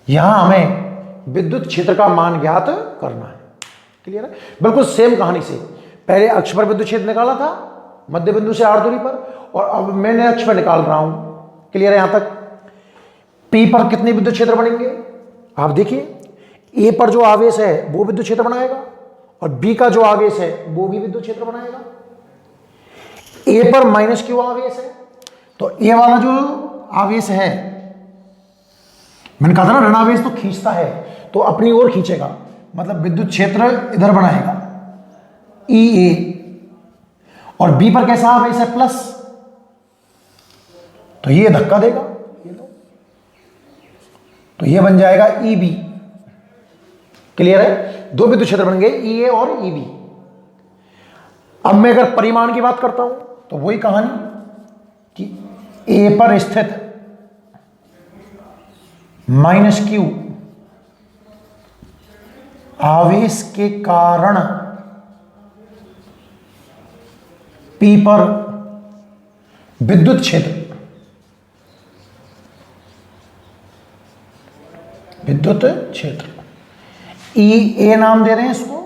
S1: यहां हमें विद्युत क्षेत्र का मान ज्ञात करना है। क्लियर है, बिल्कुल सेम कहानी से पहले अक्ष पर विद्युत क्षेत्र निकाला था मध्य बिंदु से R दूरी पर, और अब मैंने अक्ष पर निकाल रहा हूं। क्लियर है, यहां तक P पर कितने विद्युत क्षेत्र बनेंगे आप देखिए, A पर जो आवेश है वो विद्युत क्षेत्र बनाएगा, और B का जो आवेश है वो भी विद्युत क्षेत्र बनाएगा। A पर -q आवेश है, तो A वाला जो आवेश है, मैंने कहा था ना ऋणावेश तो खींचता है, तो अपनी ओर खींचेगा, मतलब विद्युत क्षेत्र इधर बनाएगा EA, और B पर कैसा आवेश है प्लस, तो ये धक्का देगा, ये लो, तो ये बन जाएगा EB। क्लियर है, दो विद्युत क्षेत्र बन गए EA और EB। अब मैं अगर परिमाण की बात करता हूं तो वही कहानी कि A पर स्थित -q आवेश के कारण P पर विद्युत क्षेत्र, विद्युत क्षेत्र EA नाम दे रहे हैं इसको,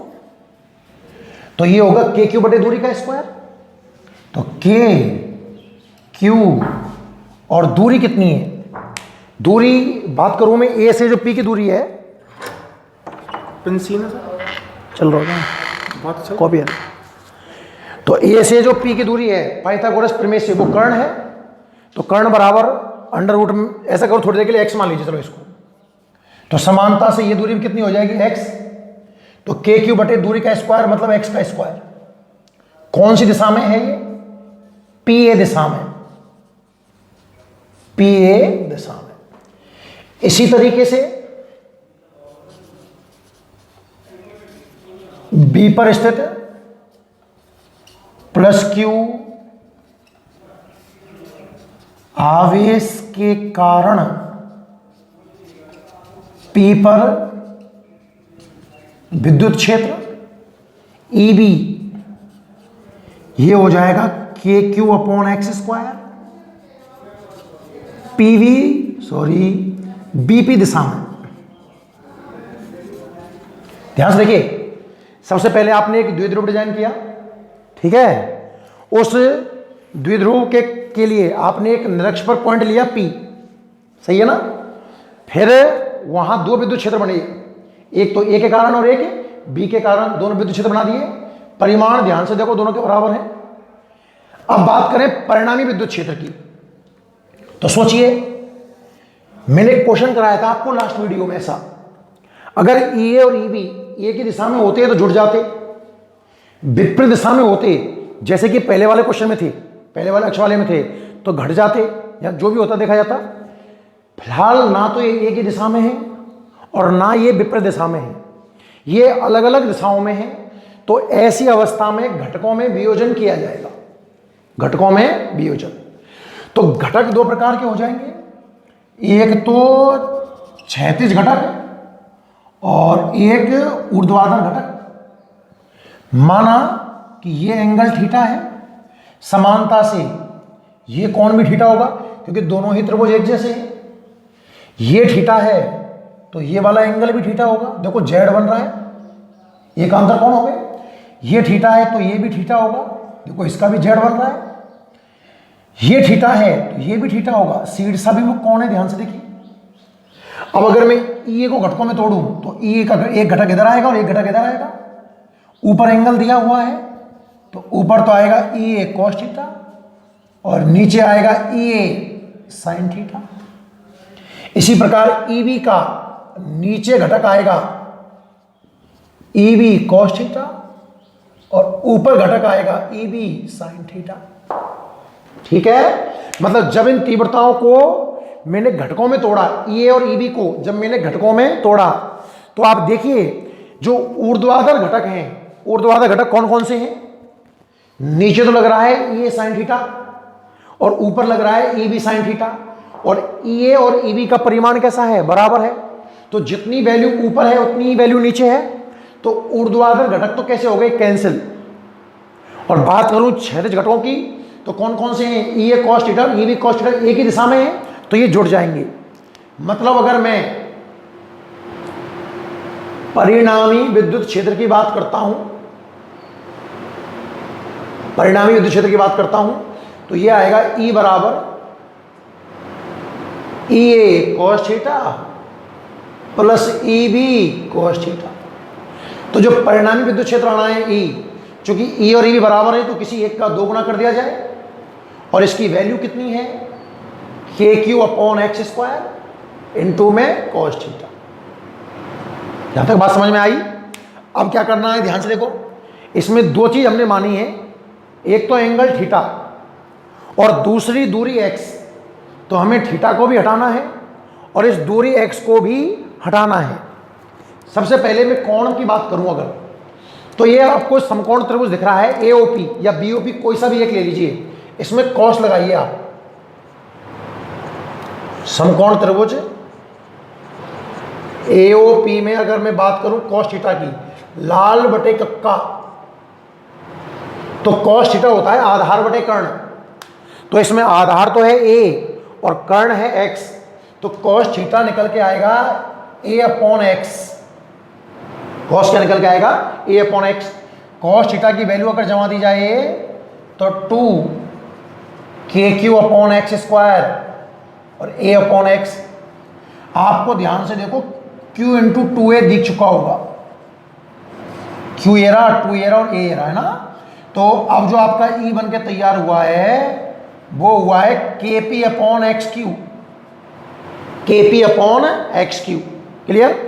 S1: तो ये होगा KQ बटे दूरी का स्क्वायर। तो KQ और दूरी कितनी है? दूरी बात करूं मैं A से जो P की दूरी है,
S2: पेंसिल है सर,
S1: चल रहा है
S2: बात चल,
S1: कॉपी है, तो A से जो P की दूरी है पाइथागोरस प्रमेय से वो कर्ण है, तो कर्ण बराबर अंडर रूट में, ऐसा करो थोड़ी देर के लिए x मान लीजिए, चलो इसको, तो समानता से ये दूरी भी कितनी हो जाएगी x, तो KQ बटे दूरी का स्क्वायर मतलब x का स्क्वायर। कौन सी दिशा में है ये? PA दिशा में, PA दिशा में। इसी तरीके से B पर स्थित +q आवेश के कारण P पर विद्युत क्षेत्र EB, ये हो जाएगा KQ/x², BP दिशा में। ध्यान से देखिए, सबसे पहले आपने एक द्विध्रुव डिजाइन किया, ठीक है, उस द्विध्रुव के लिए आपने एक निरक्ष पर पॉइंट लिया P, सही है ना, फिर वहां दो विद्युत क्षेत्र बने, एक तो A के कारण और एक B के कारण, दोनों विद्युत क्षेत्र बना दिए। परिमाण ध्यान से देखो दोनों के बराबर हैं। अब बात करें परिणामी विद्युत क्षेत्र की, तो सोचिए, मैंने एक क्वेश्चन कराया था आपको लास्ट वीडियो में ऐसा, अगर EA और EB A की दिशा में होते तो जुड़ जाते, विपरीत दिशा में होते जैसे कि पहले वाले क्वेश्चन में थे, पहले वाले अक्ष वाले में थे, तो घट जाते या जो भी होता देखा जाता। फिलहाल ना तो ये A की दिशा में है और ना ये विपरीत दिशा में है, ये अलग अलग दिशाओं में है, तो ऐसी अवस्था में घटकों में वियोजन किया जाएगा, घटकों में वियोजन। तो घटक दो प्रकार के हो जाएंगे, एक तो क्षैतिज घटक और एक ऊर्ध्वाधर घटक। माना कि ये एंगल थीटा है, समानता से ये कोण भी थीटा होगा क्योंकि दोनों ही त्रिभुज एक जैसे हैं, ये थीटा है तो ये वाला एंगल भी थीटा होगा। देखो जेड बन रहा है, एक अंतर कौन हो गए, ये थीटा है तो ये भी थीटा होगा। देखो इसका भी जेड बन रहा है, ये थीटा है तो ये भी थीटा होगा। शीर्षाभिमुख कौन है, ध्यान से देखिए। अब अगर मैं ई को घटकों में तोड़ूं तो ई का एक घटक इधर आएगा और एक घटक इधर आएगा। ऊपर एंगल दिया हुआ है तो ऊपर तो आएगा ई ए कॉस थीटा और नीचे आएगा ई ए साइन थीटा। इसी प्रकार ई बी का नीचे घटक आएगा ई बी कॉस थीटा और ऊपर घटक आएगा ई बी साइन थीटा। ठीक है, मतलब जब इन तीव्रताओं को मैंने घटकों में तोड़ा, ई ए और ई बी को जब मैंने घटकों में तोड़ा, तो आप देखिए जो ऊर्ध्वाधर घटक हैं, ऊर्ध्वाधर घटक कौन कौन से हैं, नीचे तो लग रहा है ई ए साइन थीटा और ऊपर लग रहा है ई बी साइन थीटा। और ई ए और ई बी का परिमाण कैसा है, बराबर है। तो जितनी वैल्यू ऊपर है उतनी ही वैल्यू नीचे है, तो ऊर्ध्वाधर घटक तो कैसे हो गए, कैंसिल। और बात करूं क्षैतिज घटकों की तो कौन कौन से हैं, E A cos theta, E B cos theta एक ही दिशा में है तो ये जुड़ जाएंगे। मतलब अगर मैं परिणामी विद्युत क्षेत्र की बात करता हूं, परिणामी विद्युत क्षेत्र की बात करता हूं तो ये आएगा ई बराबर E A cos theta plus E B cos theta. तो जो परिणामी विद्युत क्षेत्र आना है ई, चूंकि ई और ई बी बराबर है तो किसी एक का 2 गुना कर दिया जाए और इसकी वैल्यू कितनी है, के Q upon x square into में कॉस थीटा। यहां तक बात समझ में आई। अब क्या करना है, ध्यान से देखो, इसमें 2 चीज हमने मानी है, एक तो एंगल थीटा और दूसरी दूरी एक्स। तो हमें थीटा को भी हटाना है और इस दूरी एक्स को भी हटाना है। सबसे पहले मैं कोण की बात करूं अगर, तो ये आपको समकोण त्रिभुज दिख रहा है एओपी या बीओपी, कोई सा भी एक ले लीजिए, इसमें कॉस लगाइए आप। समकोण त्रिभुज एओपी में अगर मैं बात करूं कॉस थीटा की, लाल बटे कक्का, तो कॉस थीटा होता है आधार बटे कर्ण। तो इसमें आधार तो है ए और कर्ण है एक्स, तो कॉस थीटा निकल के आएगा ए अपॉन एक्स। कॉस क्या निकल के आएगा, ए अपॉन एक्स। कॉस थीटा की वैल्यू अगर जमा दी जाए तो 2 के क्यू अपॉन एक्स स्क्वायर और ए अपॉन एक्स। आपको ध्यान से देखो क्यू इंटू 2a दिख चुका होगा, क्यू ए रहा, 2a रहा और ए रहा है ना। तो अब जो आपका ई बन के तैयार हुआ है वो हुआ है K P upon x Q, के P upon x Q. Clear.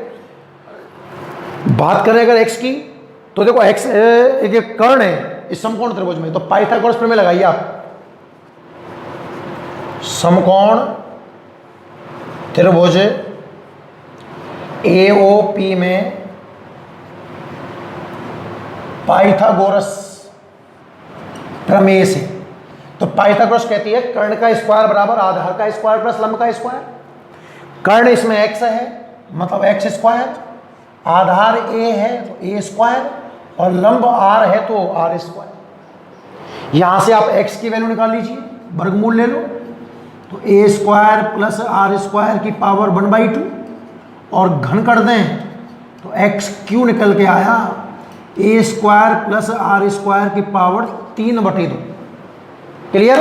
S1: बात करें अगर एक्स की तो देखो एक्स एक कर्ण है इस समकोण त्रिभुज में, तो पाइथागोरस प्रमेय लगाइए आप। समकोण त्रिभुज एओपी में पाइथागोरस प्रमेय से, तो पाइथागोरस कहती है कर्ण का स्क्वायर बराबर आधार का स्क्वायर प्लस लंब का स्क्वायर। कर्ण इसमें एक्स है मतलब एक्स स्क्वायर, आधार ए है तो ए स्क्वायर और लंब आर है तो आर स्क्वायर। यहां से आप एक्स की वैल्यू निकाल लीजिए, वर्गमूल ले लो, तो ए स्क्वायर प्लस आर स्क्वायर की पावर 1/2 और घन कर दें तो एक्स क्यू निकल के आया ए स्क्वायर प्लस आर स्क्वायर की पावर 3/2। क्लियर।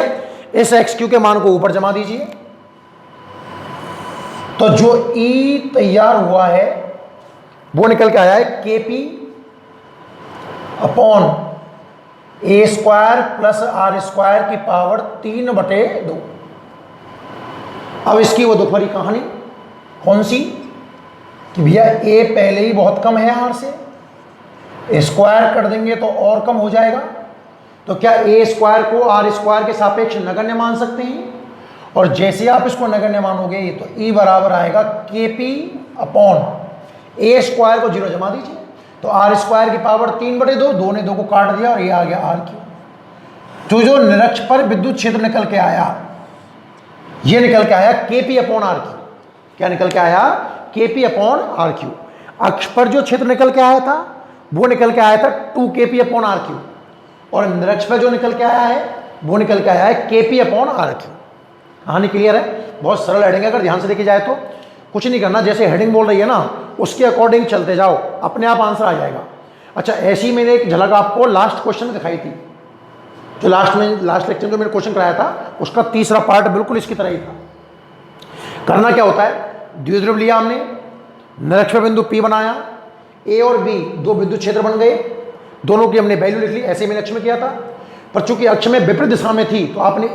S1: इस एक्स क्यू के मान को ऊपर जमा दीजिए, तो जो ई तैयार हुआ है वो निकल के आया है K P upon A square plus R square की पावर 3/2। अब इसकी वो दुखभरी कहानी कौन सी कि भैया ए पहले ही बहुत कम है आर से, स्क्वायर कर देंगे तो और कम हो जाएगा। तो क्या ए स्क्वायर को आर स्क्वायर के सापेक्ष नगण्य मान सकते हैं, और जैसे आप इसको नगण्य मानोगे तो ई बराबर आएगा के पी अपॉन ए स्क्वायर को 0 जमा दीजिए तो आर स्क्वायर की पावर 3/2, 2 ने 2 को काट दिया और ये आ गया आर क्यू। तो जो निरक्ष पर विद्युत क्षेत्र निकल के आया ये निकल के आया के पी अपॉन आर क्यू। क्या निकल के आया, के पी अपॉन आर क्यू। अक्ष पर जो क्षेत्र निकल के आया था वो निकल के आया था 2 के पी अपॉन आर क्यू, और निरक्ष पर जो निकल के आया है वो निकल के आया है K P upon R Q. कहानी क्लियर है, बहुत सरल हेडिंग है अगर ध्यान से देखी जाए तो। कुछ नहीं करना, जैसे हेडिंग बोल रही है ना उसके अकॉर्डिंग चलते जाओ, अपने आप आंसर आ जाएगा। अच्छा, ऐसी मैंने एक झलक आपको लास्ट क्वेश्चन दिखाई थी, जो लास्ट लेक्चर में जो मैंने क्वेश्चन कराया था उसका तीसरा पार्ट बिल्कुल इसकी तरह ही था। करना क्या होता है, द्विध्रुव लिया हमने, निरक्ष बिंदु P बनाया, A और B दो विद्युत क्षेत्र बन गए, दोनों की हमने वैल्यू लिख ली, ऐसे मैंने अक्ष में किया था। पर चूंकि अक्ष में विपरीत दिशा में थी तो आपने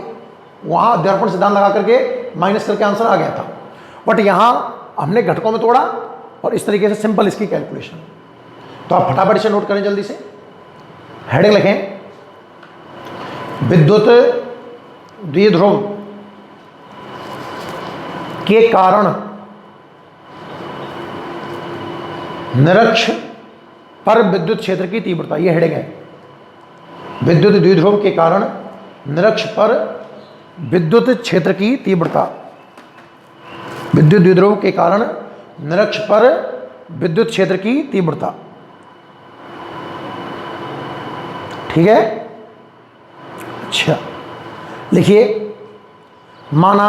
S1: वहां दर्पण सिद्धांत लगा करके माइनस करके आंसर आ गया था। बट यहां हमने घटकों में तोड़ा और इस तरीके से सिंपल इसकी कैलकुलेशन। तो आप फटाफट से नोट करें जल्दी से, हेडिंग लिखें, विद्युत द्विध्रुव के कारण निरक्ष पर विद्युत क्षेत्र की तीव्रता, यह हेडिंग है। विद्युत द्विध्रुव के कारण निरक्ष पर विद्युत क्षेत्र की तीव्रता, विद्युत द्विध्रुव के कारण निरक्ष पर विद्युत क्षेत्र की तीव्रता। ठीक है, अच्छा लिखिए, माना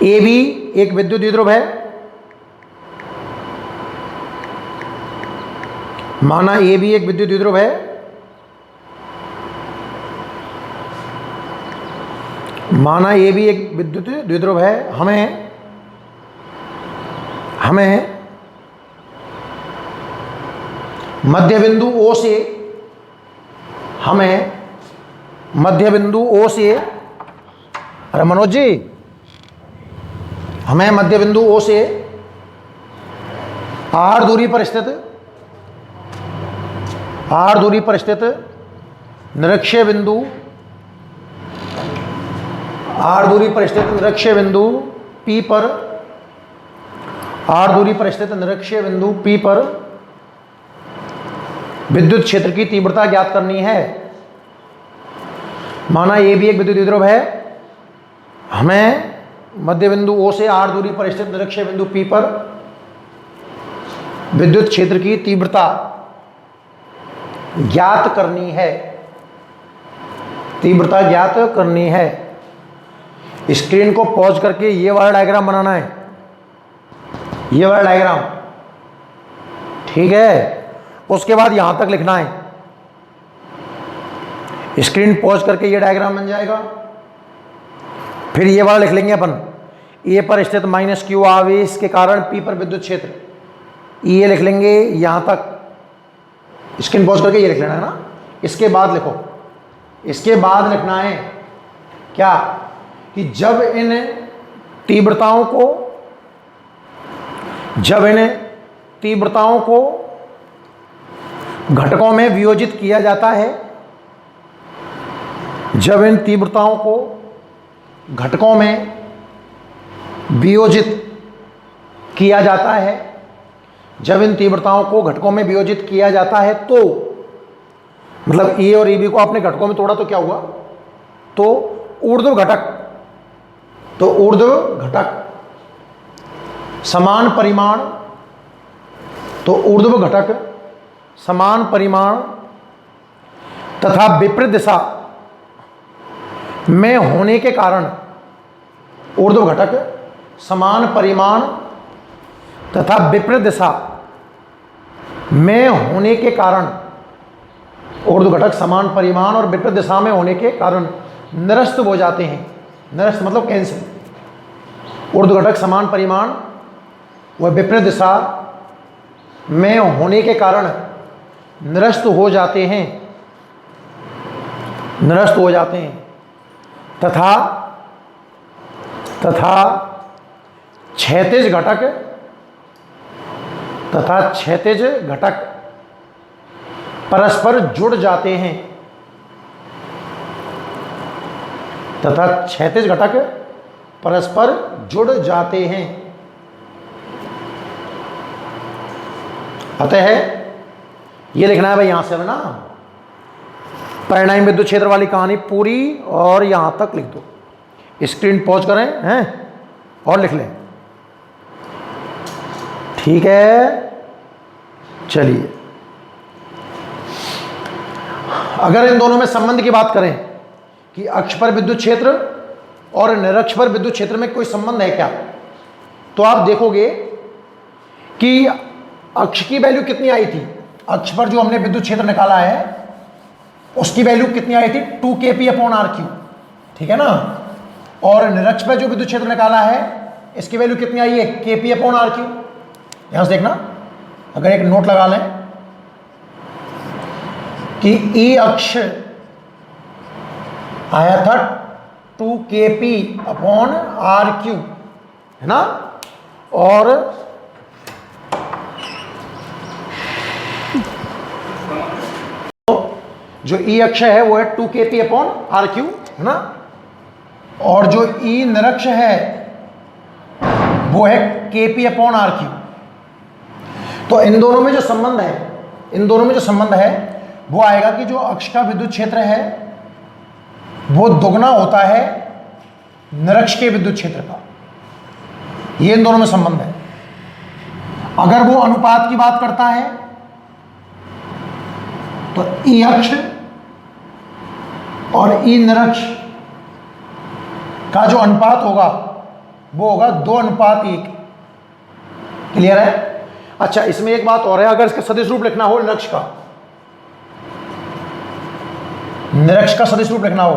S1: AB एक विद्युत द्विध्रुव है, माना AB एक विद्युत द्विध्रुव है, माना AB एक विद्युत द्विध्रुव है। हमें मध्य बिंदु O से, हमें मध्य बिंदु O से, अरे मनोज जी, हमें मध्य बिंदु O से R दूरी पर स्थित निरक्षीय बिंदु, R दूरी पर स्थित निरक्षीय बिंदु P पर, R दूरी पर स्थित निरक्षीय बिंदु P पर विद्युत क्षेत्र की तीव्रता ज्ञात करनी है। माना AB एक विद्युत द्विध्रुव है, हमें मध्य बिंदु O से R दूरी पर स्थित निरक्षीय बिंदु P पर विद्युत क्षेत्र की तीव्रता ज्ञात करनी है, तीव्रता ज्ञात करनी है। स्क्रीन को पॉज करके ये वाला डायग्राम बनाना है, ये वाला डायग्राम, ठीक है। उसके बाद यहां तक लिखना है, स्क्रीन पॉज करके ये डायग्राम बन जाएगा। फिर ये वाला लिख लेंगे अपन, ए पर स्थित -q आवेश के कारण P पर विद्युत क्षेत्र, ये लिख लेंगे यहां तक। स्क्रीन पॉज करके ये लिख लेना है ना। इसके बाद लिखो, इसके बाद लिखना है क्या, कि जब इन तीव्रताओं को घटकों में वियोजित किया जाता है, जब इन तीव्रताओं को घटकों में वियोजित किया जाता है, जब इन तीव्रताओं को घटकों में वियोजित किया जाता है, तो मतलब ए और AB को आपने घटकों में तोड़ा तो क्या हुआ, तो ऊर्ध्व घटक समान परिमाण, तो ऊर्ध्व घटक समान परिमाण तथा विपरीत दिशा में होने के कारण, ऊर्ध्व घटक समान परिमाण तथा विपरीत दिशा में होने के कारण, ऊर्ध्व घटक समान परिमाण और विपरीत दिशा में होने के कारण निरस्त हो जाते हैं। निरस्त मतलब कैंसिल। ऊर्ध्व घटक समान परिमाण व विपरीत दिशा में होने के कारण निरस्त हो जाते हैं, निरस्त हो जाते हैं तथा क्षैतिज घटक परस्पर जुड़ जाते हैं, तथा क्षैतिज घटक परस्पर जुड़ जाते हैं। अतः ये लिखना है भाई यहां से ना, परिणामी विद्युत क्षेत्र वाली कहानी पूरी और यहां तक लिख दो। स्क्रीन पॉज करें हैं और लिख लें, ठीक है। चलिए, अगर इन दोनों में संबंध की बात करें, कि अक्ष पर विद्युत क्षेत्र और निरक्ष पर विद्युत क्षेत्र में कोई संबंध है क्या, तो आप देखोगे कि अक्ष की वैल्यू कितनी आई थी, अक्ष पर जो हमने विद्युत क्षेत्र निकाला है उसकी वैल्यू कितनी आई थी 2 kp/r³, ठीक है ना। और निरक्ष पर जो विद्युत क्षेत्र निकाला है इसकी वैल्यू कितनी आई है kp/r³। यहां से देखना, अगर एक नोट लगा लें कि ई अक्ष आया था 2 kp/r³ है ना, और जो ई अक्ष है वो है 2 kp/r³ है ना, और जो ई निरक्ष है वो है kp/r³। तो इन दोनों में जो संबंध है वो आएगा कि जो अक्ष का विद्युत क्षेत्र है वो दुगना होता है निरक्ष के विद्युत क्षेत्र का, ये इन दोनों में संबंध है। अगर वो अनुपात की बात करता है तो ई अक्ष और ई निरक्ष का जो अनुपात होगा वो होगा 2:1। क्लियर है। अच्छा, इसमें एक बात और है, अगर इसका सदिश रूप लिखना हो निरक्ष का सदिश रूप लिखना हो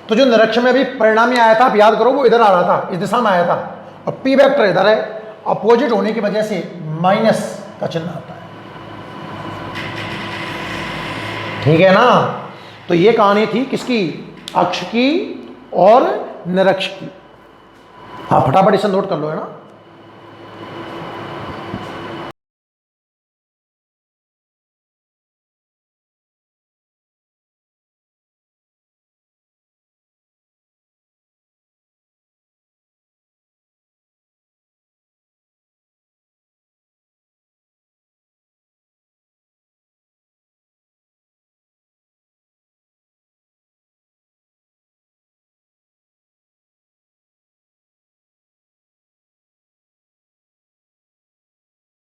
S1: तो जो निरक्ष में भी परिणाम में आया था, आप याद करो, वो इधर आ रहा था, इस दिशा में आया था, और पी वेक्टर इधर है, अपोजिट होने की वजह से माइनस का चिन्ह आता है, ठीक है ना। तो ये कहानी थी किसकी, अक्ष की और निरक्ष की। हाँ, फटाफट इसे नोट कर लो, है ना।